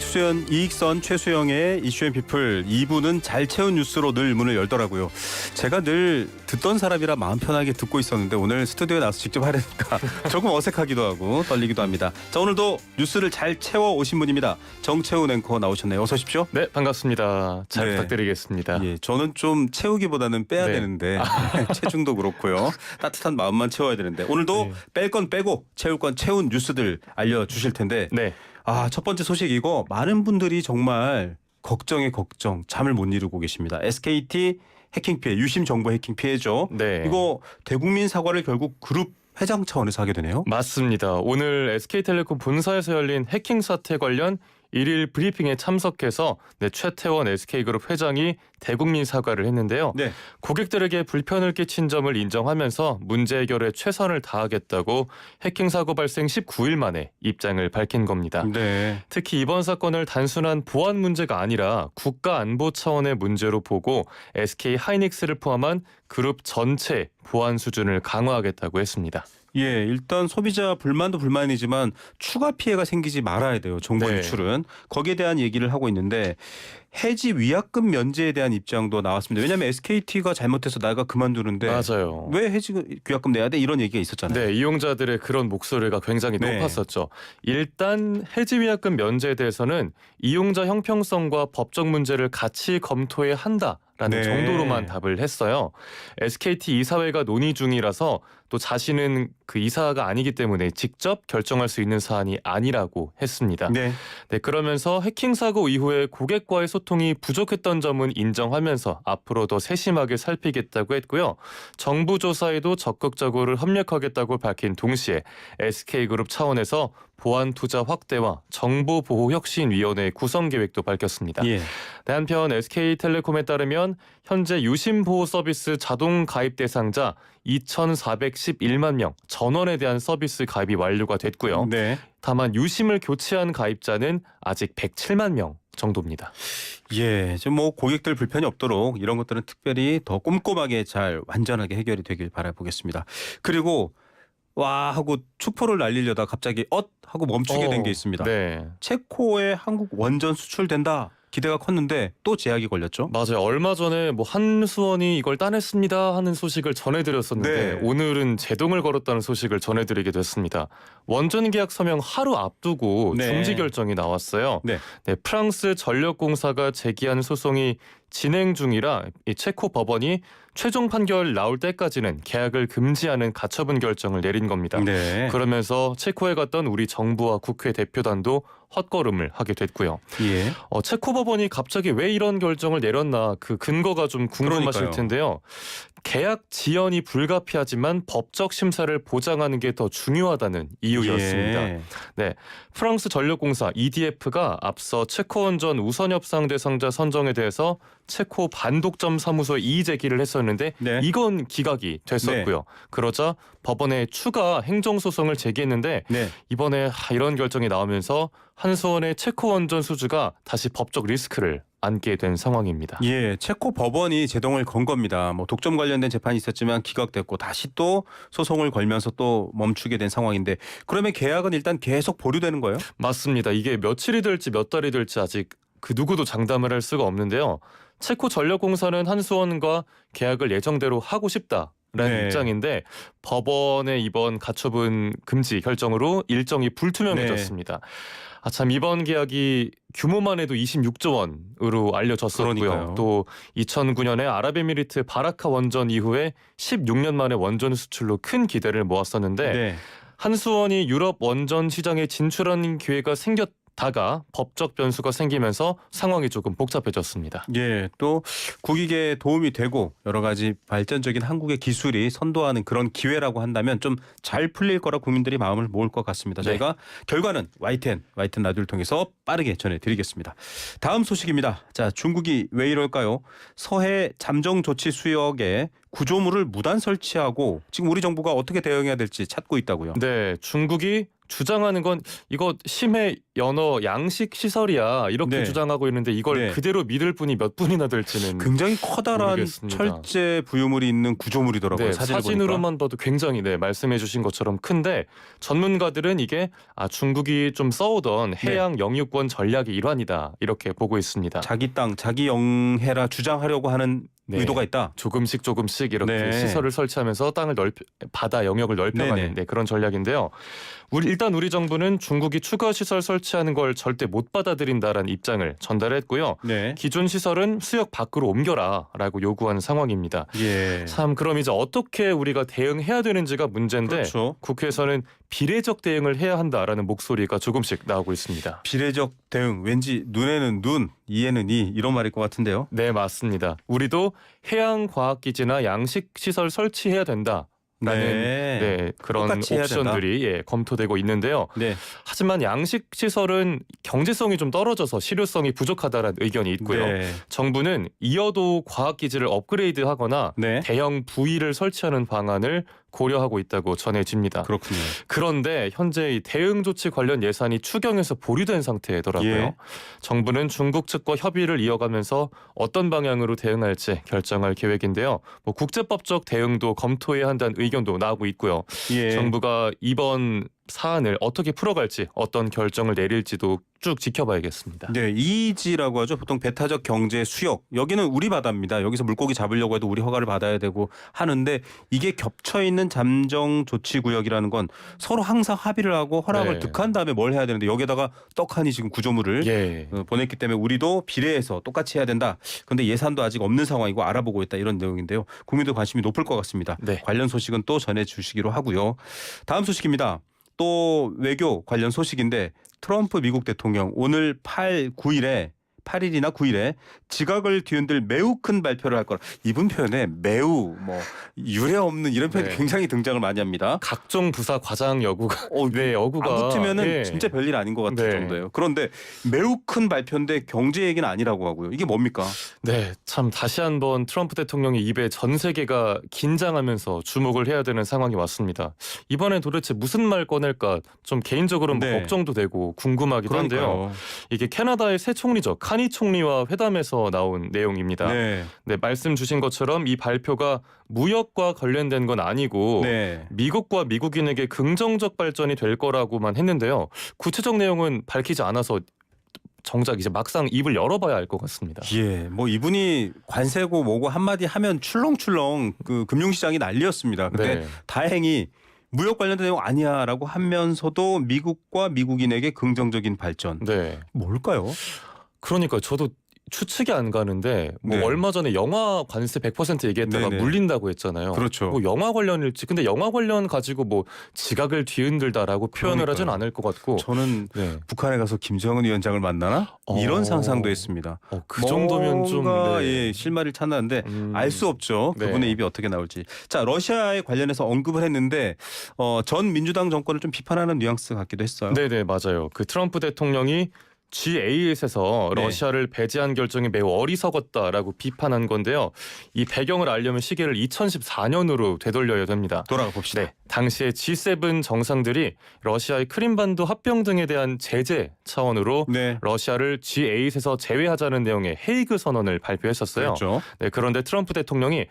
이익선 최수영의 이슈앤피플 2부는 잘 채운 뉴스로 늘 문을 열더라고요. 제가 늘 듣던 사람이라 마음 편하게 듣고 있었는데 오늘 스튜디오에 나와서 직접 하려니까 조금 어색하기도 하고 떨리기도 합니다. 자, 오늘도 뉴스를 잘 채워 오신 분입니다. 정채훈 앵커 나오셨네요. 어서 오십시오. 네, 반갑습니다. 잘 네. 부탁드리겠습니다. 예, 저는 좀 채우기보다는 빼야 네. 되는데 체중도 그렇고요. 따뜻한 마음만 채워야 되는데 오늘도 네. 뺄 건 빼고 채울 건 채운 뉴스들 알려주실 텐데 네, 첫 번째 소식 이거 많은 분들이 정말 걱정에 걱정 잠을 못 이루고 계십니다. SKT 해킹 피해, 유심 정보 해킹 피해죠. 네. 이거 대국민 사과를 결국 그룹 회장 차원에서 하게 되네요. 맞습니다. 오늘 SK텔레콤 본사에서 열린 해킹 사태 관련 일일 브리핑에 참석해서 최태원 SK그룹 회장이 대국민 사과를 했는데요. 네. 고객들에게 불편을 끼친 점을 인정하면서 문제 해결에 최선을 다하겠다고 해킹 사고 발생 19일 만에 입장을 밝힌 겁니다. 네. 특히 이번 사건을 단순한 보안 문제가 아니라 국가 안보 차원의 문제로 보고 SK 하이닉스를 포함한 그룹 전체 보안 수준을 강화하겠다고 했습니다. 예, 일단 소비자 불만도 불만이지만 추가 피해가 생기지 말아야 돼요. 정보 네. 유출은. 거기에 대한 얘기를 하고 있는데 해지 위약금 면제에 대한 입장도 나왔습니다. 왜냐하면 SKT가 잘못해서 나가 그만두는데 맞아요. 왜 해지 위약금 내야 돼? 이런 얘기가 있었잖아요. 네, 이용자들의 그런 목소리가 굉장히 네. 높았었죠. 일단 해지 위약금 면제에 대해서는 이용자 형평성과 법적 문제를 같이 검토해야 한다라는 네. 정도로만 답을 했어요. SKT 이사회가 논의 중이라서 또 자신은 그 이사가 아니기 때문에 직접 결정할 수 있는 사안이 아니라고 했습니다. 네. 네, 그러면서 해킹 사고 이후에 고객과의 소통이 부족했던 점은 인정하면서 앞으로 더 세심하게 살피겠다고 했고요. 정부 조사에도 적극적으로 협력하겠다고 밝힌 동시에 SK그룹 차원에서 보안 투자 확대와 정보보호혁신위원회 구성 계획도 밝혔습니다. 예. 네, 한편 SK텔레콤에 따르면 현재 유심보호 서비스 자동 가입 대상자 2,411만 명 전원에 대한 서비스 가입이 완료가 됐고요. 네. 다만 유심을 교체한 가입자는 아직 107만 명 정도입니다. 예, 지금 뭐 고객들 불편이 없도록 이런 것들은 특별히 더 꼼꼼하게 잘 완전하게 해결이 되길 바라보겠습니다. 그리고 와 하고 축포를 날리려다 갑자기 하고 멈추게 된 게 있습니다. 네. 체코에 한국 원전 수출된다. 기대가 컸는데 또 제약이 걸렸죠. 맞아요. 얼마 전에 한수원이 이걸 따냈습니다 하는 소식을 전해드렸었는데 네. 오늘은 제동을 걸었다는 소식을 전해드리게 됐습니다. 원전 계약 서명 하루 앞두고 네. 중지 결정이 나왔어요. 네. 네, 프랑스 전력공사가 제기한 소송이 진행 중이라 이 체코 법원이 최종 판결 나올 때까지는 계약을 금지하는 가처분 결정을 내린 겁니다. 네. 그러면서 체코에 갔던 우리 정부와 국회 대표단도 헛걸음을 하게 됐고요. 예. 체코 법원이 갑자기 왜 이런 결정을 내렸나 그 근거가 좀 궁금하실 그러니까요. 텐데요. 계약 지연이 불가피하지만 법적 심사를 보장하는 게 더 중요하다는 이유였습니다. 예. 네, 프랑스 전력공사 EDF가 앞서 체코 원전 우선 협상 대상자 선정에 대해서 체코 반독점 사무소에 이의 제기를 했었는데 네. 이건 기각이 됐었고요. 그러자 법원에 추가 행정소송을 제기했는데 네. 이번에 이런 결정이 나오면서 한수원의 체코 원전 수주가 다시 법적 리스크를 안게 된 상황입니다. 예, 체코 법원이 제동을 건 겁니다. 뭐 독점 관련된 재판이 있었지만 기각됐고 다시 또 소송을 걸면서 또 멈추게 된 상황인데 그러면 계약은 일단 계속 보류되는 거예요? 맞습니다. 이게 며칠이 될지 몇 달이 될지 아직 그 누구도 장담을 할 수가 없는데요. 체코 전력공사는 한수원과 계약을 예정대로 하고 싶다라는 네. 입장인데 법원의 이번 가처분 금지 결정으로 일정이 불투명해졌습니다. 참 이번 계약이 규모만 해도 26조 원으로 알려졌었고요. 그러니까요. 또 2009년에 아랍에미리트 바라카 원전 이후에 16년 만에 원전 수출로 큰 기대를 모았었는데 네. 한수원이 유럽 원전 시장에 진출하는 기회가 생겼다가 법적 변수가 생기면서 상황이 조금 복잡해졌습니다. 예, 또 국익에 도움이 되고 여러 가지 발전적인 한국의 기술이 선도하는 그런 기회라고 한다면 좀 잘 풀릴 거라 국민들이 마음을 모을 것 같습니다. 네. 저희가 결과는 YTN 라디오를 통해서 빠르게 전해드리겠습니다. 다음 소식입니다. 자, 중국이 왜 이럴까요? 서해 잠정 조치 수역에 구조물을 무단 설치하고 지금 우리 정부가 어떻게 대응해야 될지 찾고 있다고요. 네, 중국이 주장하는 건 이거 심해 연어 양식 시설이야 이렇게 네. 주장하고 있는데 이걸 네. 그대로 믿을 분이 몇 분이나 될지는 굉장히 커다란 모르겠습니다. 철제 부유물이 있는 구조물이더라고요. 네, 사진을 보니까. 사진으로만 봐도 굉장히 말씀해주신 것처럼 큰데 전문가들은 이게 중국이 좀 써오던 해양 영유권 전략의 일환이다 이렇게 보고 있습니다. 자기 땅, 자기 영해라 주장하려고 하는 네. 의도가 있다. 조금씩 이렇게 네. 시설을 설치하면서 땅을 바다 영역을 넓혀가는 네네. 그런 전략인데요. 일단 우리 정부는 중국이 추가 시설 설치하는 걸 절대 못 받아들인다라는 입장을 전달했고요. 네. 기존 시설은 수역 밖으로 옮겨라라고 요구하는 상황입니다. 예. 참 그럼 이제 어떻게 우리가 대응해야 되는지가 문제인데 그렇죠. 국회에서는 비례적 대응을 해야 한다라는 목소리가 조금씩 나오고 있습니다. 비례적 대응. 왠지 눈에는 눈, 이에는 이 이런 말일 것 같은데요. 네, 맞습니다. 우리도 해양과학기지나 양식시설 설치해야 된다. 라는 그런 똑같이 해야 옵션들이 검토되고 있는데요. 네. 하지만 양식 시설은 경제성이 좀 떨어져서 실효성이 부족하다는 의견이 있고요. 네. 정부는 이어도 과학기지를 업그레이드하거나 네. 대형 부위를 설치하는 방안을 고려하고 있다고 전해집니다. 그렇군요. 그런데 현재 이 대응 조치 관련 예산이 추경에서 보류된 상태더라고요. 예. 정부는 중국 측과 협의를 이어가면서 어떤 방향으로 대응할지 결정할 계획인데요. 국제법적 대응도 검토해야 한다는 의견도 나오고 있고요. 예. 정부가 이번 사안을 어떻게 풀어갈지 어떤 결정을 내릴지도 쭉 지켜봐야겠습니다. 네, EEZ라고 하죠. 보통 배타적 경제 수역. 여기는 우리 바다입니다. 여기서 물고기 잡으려고 해도 우리 허가를 받아야 되고 하는데 이게 겹쳐 있는 잠정 조치 구역이라는 건 서로 항상 합의를 하고 허락을 네. 득한 다음에 뭘 해야 되는데 여기에다가 떡하니 지금 구조물을 예. 보냈기 때문에 우리도 비례해서 똑같이 해야 된다. 그런데 예산도 아직 없는 상황이고 알아보고 있다 이런 내용인데요. 국민들 관심이 높을 것 같습니다. 네. 관련 소식은 또 전해주시기로 하고요. 다음 소식입니다. 또 외교 관련 소식인데 트럼프 미국 대통령 오늘 8일이나 9일에 지각을 뒤흔들 매우 큰 발표를 할 거라. 이분 표현에 매우 유례 없는 이런 표현이 네. 굉장히 등장을 많이 합니다. 각종 부사 과장 여구가 안 여구가 붙으면은 예. 진짜 별일 아닌 것 같을 네. 정도예요. 그런데 매우 큰 발표인데 경제 얘기는 아니라고 하고요. 이게 뭡니까? 네, 참 다시 한번 트럼프 대통령의 입에 전 세계가 긴장하면서 주목을 해야 되는 상황이 왔습니다. 이번에 도대체 무슨 말 꺼낼까 좀 개인적으로는 네. 걱정도 되고 궁금하기도 한데요. 그러니까요. 이게 캐나다의 새 총리죠. 카니 총리와 회담에서 나온 내용입니다. 네. 네, 말씀 주신 것처럼 이 발표가 무역과 관련된 건 아니고 네. 미국과 미국인에게 긍정적 발전이 될 거라고만 했는데요. 구체적 내용은 밝히지 않아서 정작 이제 막상 입을 열어봐야 알 것 같습니다. 예, 이분이 관세고 뭐고 한마디 하면 출렁출렁 그 금융시장이 난리였습니다. 근데 네. 다행히 무역 관련된 내용 아니야라고 하면서도 미국과 미국인에게 긍정적인 발전. 네. 뭘까요? 그러니까 저도 추측이 안 가는데 네. 얼마 전에 영화 관세 100% 얘기했다가 네네. 물린다고 했잖아요. 그렇죠. 영화 관련일지 근데 영화 관련 가지고 지각을 뒤흔들다라고 표현을 그러니까요. 하진 않을 것 같고 저는 네. 북한에 가서 김정은 위원장을 만나나 이런 상상도 했습니다. 그 정도면 좀 뭔가, 네. 실마리를 찾았는데 알 수 없죠. 네. 그분의 입이 어떻게 나올지. 자, 러시아에 관련해서 언급을 했는데 전 민주당 정권을 좀 비판하는 뉘앙스 같기도 했어요. 네네 맞아요. 그 트럼프 대통령이 G8에서 네. 러시아를 배제한 결정이 매우 어리석었다라고 비판한 건데요. 이 배경을 알려면 시계를 2014년으로 되돌려야 됩니다. 돌아가 봅시다. 네, 당시에 G7 정상들이 러시아의 크림반도 합병 등에 대한 제재 차원으로 네. 러시아를 G8에서 제외하자는 내용의 헤이그 선언을 발표했었어요. 그렇죠. 네, 그런데 트럼프 대통령이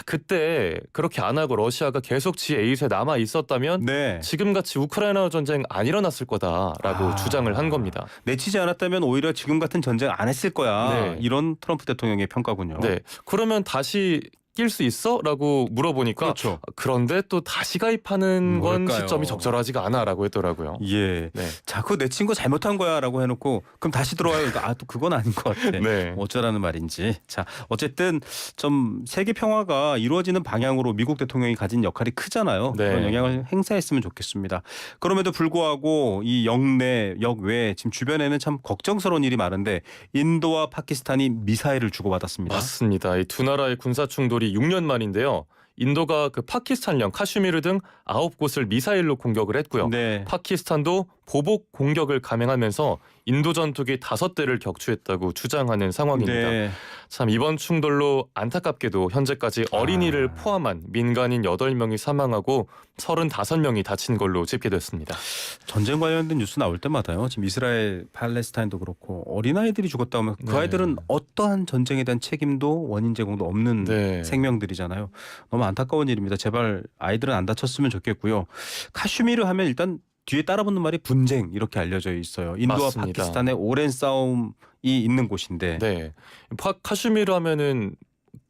그때 그렇게 안 하고 러시아가 계속 G8에 남아 있었다면 네. 지금같이 우크라이나 전쟁 안 일어났을 거다라고 주장을 한 겁니다. 내치지 않았다면 오히려 지금 같은 전쟁 안 했을 거야. 네. 이런 트럼프 대통령의 평가군요. 네, 그러면 다시 낄 수 있어? 라고 물어보니까 그렇죠. 그런데 또 다시 가입하는 건 뭘까요? 시점이 적절하지가 않아라고 했더라고요. 예. 네. 자, 그거 내친 거 잘못한 거야라고 해놓고 그럼 다시 들어와요. 그러니까 또 그건 아닌 것 같아. 네. 어쩌라는 말인지. 자, 어쨌든 좀 세계 평화가 이루어지는 방향으로 미국 대통령이 가진 역할이 크잖아요. 네. 그런 영향을 행사했으면 좋겠습니다. 그럼에도 불구하고 이 역내 역외 지금 주변에는 참 걱정스러운 일이 많은데 인도와 파키스탄이 미사일을 주고받았습니다. 맞습니다. 이 두 나라의 군사 충돌이 6년 만인데요. 인도가 그 파키스탄령 카슈미르 등 9곳을 미사일로 공격을 했고요. 네. 파키스탄도 보복 공격을 감행하면서 인도 전투기 5대를 격추했다고 주장하는 상황입니다. 네. 참 이번 충돌로 안타깝게도 현재까지 어린이를 포함한 민간인 8명이 사망하고 35명이 다친 걸로 집계됐습니다. 전쟁 관련된 뉴스 나올 때마다요. 지금 이스라엘, 팔레스타인도 그렇고 어린아이들이 죽었다 하면 그 네. 아이들은 어떠한 전쟁에 대한 책임도 원인 제공도 없는 네. 생명들이잖아요. 너무 안타까운 일입니다. 제발 아이들은 안 다쳤으면 좋겠고요. 카슈미르 하면 일단 뒤에 따라붙는 말이 분쟁 이렇게 알려져 있어요. 인도와 맞습니다. 파키스탄의 오랜 싸움이 있는 곳인데. 네. 카슈미르 하면은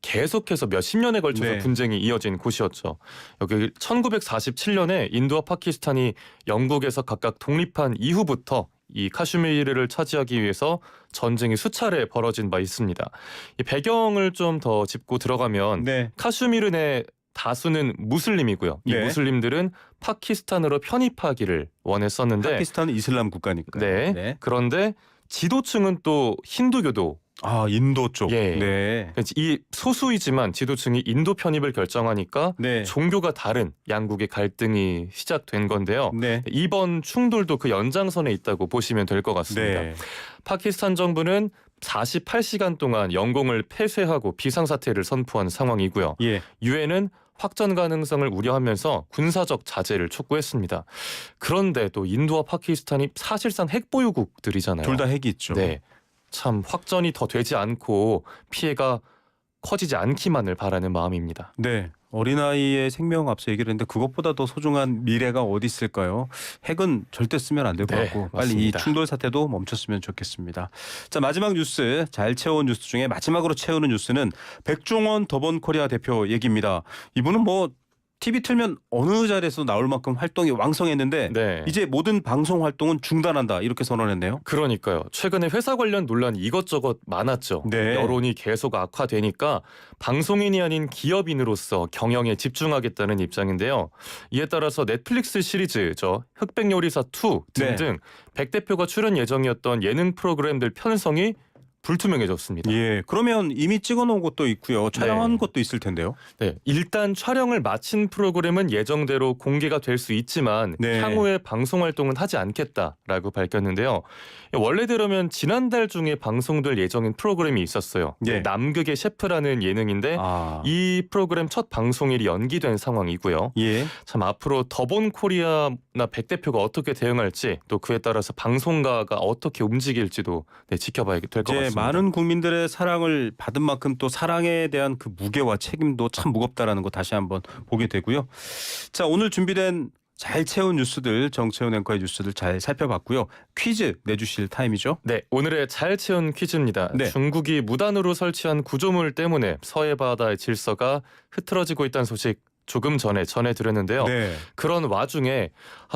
계속해서 몇십 년에 걸쳐서 네. 분쟁이 이어진 곳이었죠. 여기 1947년에 인도와 파키스탄이 영국에서 각각 독립한 이후부터 이 카슈미르를 차지하기 위해서 전쟁이 수차례 벌어진 바 있습니다. 이 배경을 좀 더 짚고 들어가면 네. 카슈미르 내 다수는 무슬림이고요. 이 네. 무슬림들은 파키스탄으로 편입하기를 원했었는데 파키스탄은 이슬람 국가니까. 네. 그런데 지도층은 또 힌두교도 아 인도 쪽. 예. 네. 이 소수이지만 지도층이 인도 편입을 결정하니까 네. 종교가 다른 양국의 갈등이 시작된 건데요. 네. 이번 충돌도 그 연장선에 있다고 보시면 될 것 같습니다. 네. 파키스탄 정부는 48시간 동안 영공을 폐쇄하고 비상사태를 선포한 상황이고요. 예. 유엔은 확전 가능성을 우려하면서 군사적 자제를 촉구했습니다. 그런데 또 인도와 파키스탄이 사실상 핵보유국들이잖아요. 둘 다 핵이 있죠. 네, 참 확전이 더 되지 않고 피해가 커지지 않기만을 바라는 마음입니다. 네. 어린아이의 생명 앞서 얘기를 했는데 그것보다 더 소중한 미래가 어디 있을까요? 핵은 절대 쓰면 안 될 것 네, 같고 빨리 맞습니다. 이 충돌 사태도 멈췄으면 좋겠습니다. 자 마지막 뉴스 잘 채워온 뉴스 중에 마지막으로 채우는 뉴스는 백종원 더본코리아 대표 얘기입니다. 이분은 뭐 TV 틀면 어느 자리에서 나올 만큼 활동이 왕성했는데 네. 이제 모든 방송 활동은 중단한다 이렇게 선언했네요. 그러니까요. 최근에 회사 관련 논란이 이것저것 많았죠. 네. 여론이 계속 악화되니까 방송인이 아닌 기업인으로서 경영에 집중하겠다는 입장인데요. 이에 따라서 넷플릭스 시리즈죠. 흑백요리사 2 등등 백 대표가 출연 예정이었던 예능 프로그램들 편성이 불투명해졌습니다. 예, 그러면 이미 찍어놓은 것도 있고요. 촬영한 것도 있을 텐데요. 네, 일단 촬영을 마친 프로그램은 예정대로 공개가 될 수 있지만 네. 향후에 방송 활동은 하지 않겠다라고 밝혔는데요. 원래대로면 지난달 중에 방송될 예정인 프로그램이 있었어요. 예. 남극의 셰프라는 예능인데 아, 이 프로그램 첫 방송일이 연기된 상황이고요. 예. 참 앞으로 더본 코리아나 백 대표가 어떻게 대응할지 또 그에 따라서 방송가가 어떻게 움직일지도 지켜봐야 될 것 이제 같습니다. 많은 국민들의 사랑을 받은 만큼 또 사랑에 대한 그 무게와 책임도 참 무겁다라는 거 다시 한번 보게 되고요. 자, 오늘 준비된 잘 채운 뉴스들, 정채운 앵커의 뉴스들 잘 살펴봤고요. 퀴즈 내주실 타임이죠. 네, 오늘의 잘 채운 퀴즈입니다. 네. 중국이 무단으로 설치한 구조물 때문에 서해 바다의 질서가 흐트러지고 있다는 소식 조금 전에 전해드렸는데요. 네. 그런 와중에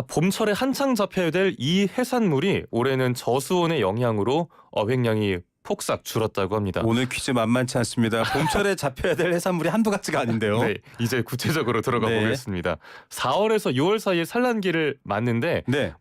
봄철에 한창 잡혀야 될 이 해산물이 올해는 저수온의 영향으로 어획량이 폭삭 줄었다고 합니다. 오늘 퀴즈 만만치 않습니다. 봄철에 잡혀야 될 해산물이 한두 가지가 아닌데요. 네, 이제 구체적으로 들어가 네. 보겠습니다. 4월에서 6월 사이에 산란기를 맞는데 네.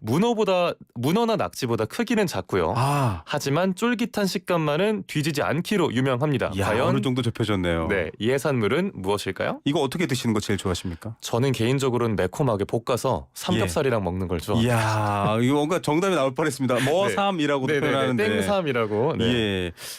문어나 낙지보다 크기는 작고요. 아, 하지만 쫄깃한 식감만은 뒤지지 않기로 유명합니다. 야, 과연 어느 정도 좁혀졌네요. 네, 이 해산물은 무엇일까요? 이거 어떻게 드시는 거 제일 좋아하십니까? 저는 개인적으로는 매콤하게 볶아서 삼겹살이랑 먹는 걸 좋아합니다. 이야, 이거 뭔가 정답이 나올 뻔했습니다. 뭐삼이라고도 네네네, 표현하는데. 땡삼이라고. 네. 예.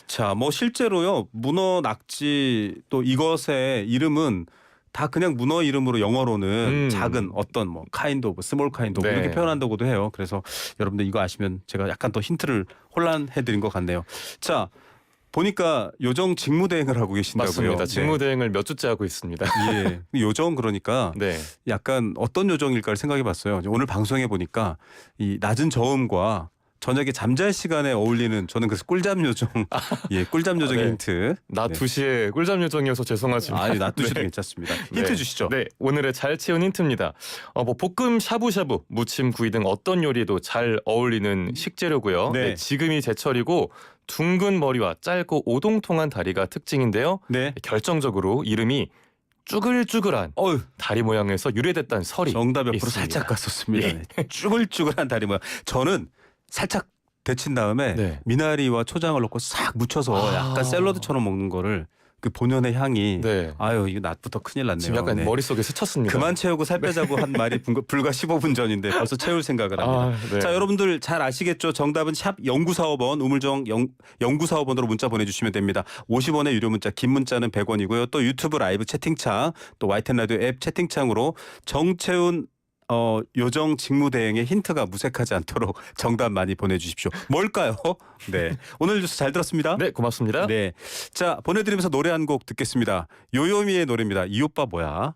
자, 뭐 실제로요. 문어, 낙지 또 이것의 이름은 다 그냥 문어 이름으로 영어로는 작은 어떤 뭐 카인드 오브 스몰 카인드 오브 네. 이렇게 표현한다고도 해요. 그래서 여러분들 이거 아시면 제가 약간 더 힌트를 혼란해 드린 것 같네요. 자, 보니까 요정 직무대행을 하고 계신다고요. 맞습니다. 직무대행을 몇 주째 하고 있습니다. 예. 요정 그러니까 네. 약간 어떤 요정일까를 생각해 봤어요. 오늘 방송해 보니까 이 낮은 저음과 저녁에 잠잘 시간에 어울리는 저는 그래서 꿀잠 요정. 예, 꿀잠 요정의 네. 힌트. 낮 네. 2시에 꿀잠 요정이어서 죄송하지만 아니, 낮 2시도 네. 괜찮습니다. 힌트 네. 주시죠. 네, 오늘의 잘 채운 힌트입니다. 뭐 볶음, 샤브샤브, 무침, 구이 등 어떤 요리에도 잘 어울리는 식재료고요. 네. 네, 지금이 제철이고 둥근 머리와 짧고 오동통한 다리가 특징인데요. 네. 결정적으로 이름이 쭈글쭈글한 어휴, 다리 모양에서 유래됐다는 설이 정답 옆으로 있습니다. 살짝 갔었습니다. 예. 네. 쭈글쭈글한 다리 모양. 저는 살짝 데친 다음에 네. 미나리와 초장을 넣고 싹 묻혀서 아. 약간 샐러드처럼 먹는 거를 그 본연의 향이 네. 아유 이거 낮부터 큰일 났네요. 지금 약간 네. 머릿속에 스쳤습니다. 그만 채우고 살 빼자고 한 말이 불과 15분 전인데 벌써 채울 생각을 합니다. 네. 자, 여러분들 잘 아시겠죠? 정답은 샵 0945번 우물정 0945번으로 문자 보내주시면 됩니다. 50원의 유료 문자, 긴 문자는 100원이고요. 또 유튜브 라이브 채팅창, 또 YTN 라디오 앱 채팅창으로 정채운 요정 직무대행의 힌트가 무색하지 않도록 정답 많이 보내주십시오. 뭘까요? 네, 오늘 뉴스 잘 들었습니다. 네, 고맙습니다. 네, 자 보내드리면서 노래 한 곡 듣겠습니다. 요요미의 노래입니다. 이 오빠 뭐야?